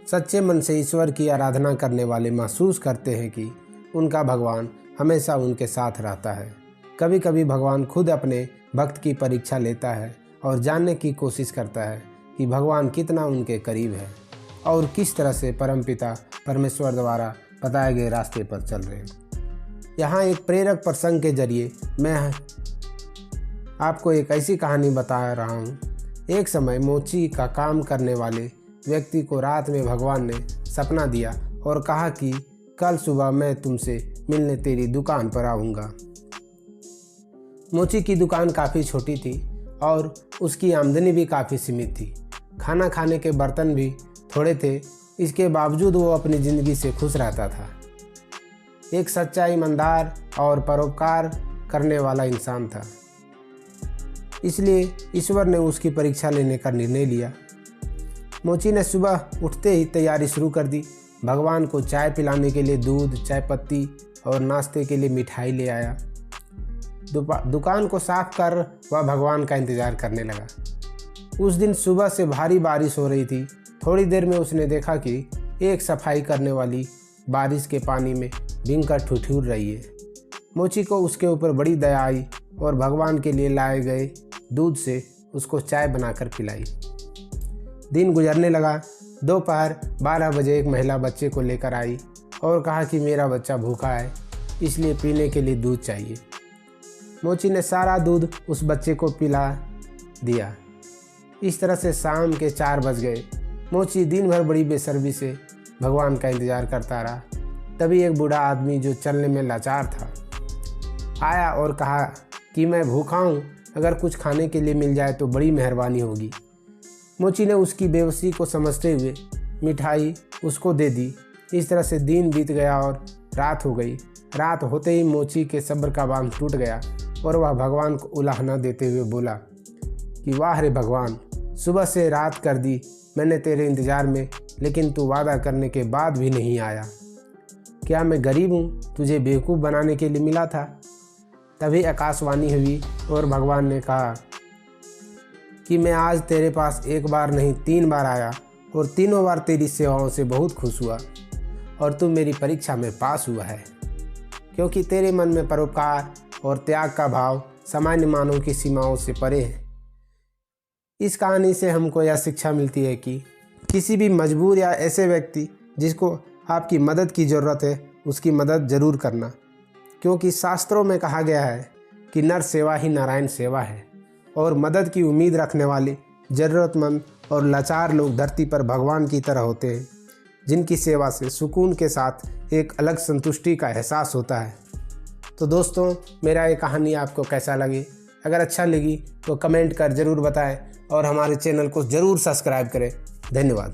सच्चे मन से ईश्वर की आराधना करने वाले महसूस करते हैं कि उनका भगवान हमेशा उनके साथ रहता है। कभी कभी भगवान खुद अपने भक्त की परीक्षा लेता है और जानने की कोशिश करता है कि भगवान कितना उनके करीब है और किस तरह से परमपिता परमेश्वर द्वारा बताए गए रास्ते पर चल रहे हैं। यहाँ एक प्रेरक प्रसंग के जरिए मैं आपको एक ऐसी कहानी बता रहा हूँ। एक समय मोची का काम करने वाले व्यक्ति को रात में भगवान ने सपना दिया और कहा कि कल सुबह मैं तुमसे मिलने तेरी दुकान पर आऊँगा। मोची की दुकान काफ़ी छोटी थी और उसकी आमदनी भी काफ़ी सीमित थी। खाना खाने के बर्तन भी थोड़े थे, इसके बावजूद वो अपनी ज़िंदगी से खुश रहता था। एक सच्चा, ईमानदार और परोपकार करने वाला इंसान था। इसलिए ईश्वर ने उसकी परीक्षा लेने का निर्णय लिया। मोची ने सुबह उठते ही तैयारी शुरू कर दी। भगवान को चाय पिलाने के लिए दूध, चाय पत्ती और नाश्ते के लिए मिठाई ले आया। दुकान को साफ कर वह भगवान का इंतज़ार करने लगा। उस दिन सुबह से भारी बारिश हो रही थी। थोड़ी देर में उसने देखा कि एक सफाई करने वाली बारिश के पानी में भीगकर ठिठुर रही है। मोची को उसके ऊपर बड़ी दया आई और भगवान के लिए लाए गए दूध से उसको चाय बनाकर पिलाई। दिन गुजरने लगा। दोपहर 12 बजे एक महिला बच्चे को लेकर आई और कहा कि मेरा बच्चा भूखा है, इसलिए पीने के लिए दूध चाहिए। मोची ने सारा दूध उस बच्चे को पिला दिया। इस तरह से शाम के 4 बज गए। मोची दिन भर बड़ी बेसब्री से भगवान का इंतज़ार करता रहा। तभी एक बूढ़ा आदमी जो चलने में लाचार था आया और कहा कि मैं भूखा हूँ, अगर कुछ खाने के लिए मिल जाए तो बड़ी मेहरबानी होगी। मोची ने उसकी बेबसी को समझते हुए मिठाई उसको दे दी। इस तरह से दिन बीत गया और रात हो गई। रात होते ही मोची के सब्र का बांध टूट गया और वह भगवान को उलाहना देते हुए बोला कि वाह रे भगवान, सुबह से रात कर दी मैंने तेरे इंतज़ार में, लेकिन तू वादा करने के बाद भी नहीं आया। क्या मैं गरीब हूँ, तुझे बेवकूफ़ बनाने के लिए मिला था? तभी आकाशवाणी हुई और भगवान ने कहा कि मैं आज तेरे पास एक बार नहीं 3 बार आया और तीनों बार तेरी सेवाओं से बहुत खुश हुआ और तू मेरी परीक्षा में पास हुआ है, क्योंकि तेरे मन में परोपकार और त्याग का भाव सामान्य मानव की सीमाओं से परे है। इस कहानी से हमको यह शिक्षा मिलती है कि किसी भी मजबूर या ऐसे व्यक्ति जिसको आपकी मदद की ज़रूरत है, उसकी मदद ज़रूर करना, क्योंकि शास्त्रों में कहा गया है कि नर सेवा ही नारायण सेवा है और मदद की उम्मीद रखने वाले ज़रूरतमंद और लाचार लोग धरती पर भगवान की तरह होते हैं, जिनकी सेवा से सुकून के साथ एक अलग संतुष्टि का एहसास होता है। तो दोस्तों, मेरा ये कहानी आपको कैसा लगी? अगर अच्छा लगी तो कमेंट कर ज़रूर बताएं और हमारे चैनल को ज़रूर सब्सक्राइब करें। धन्यवाद।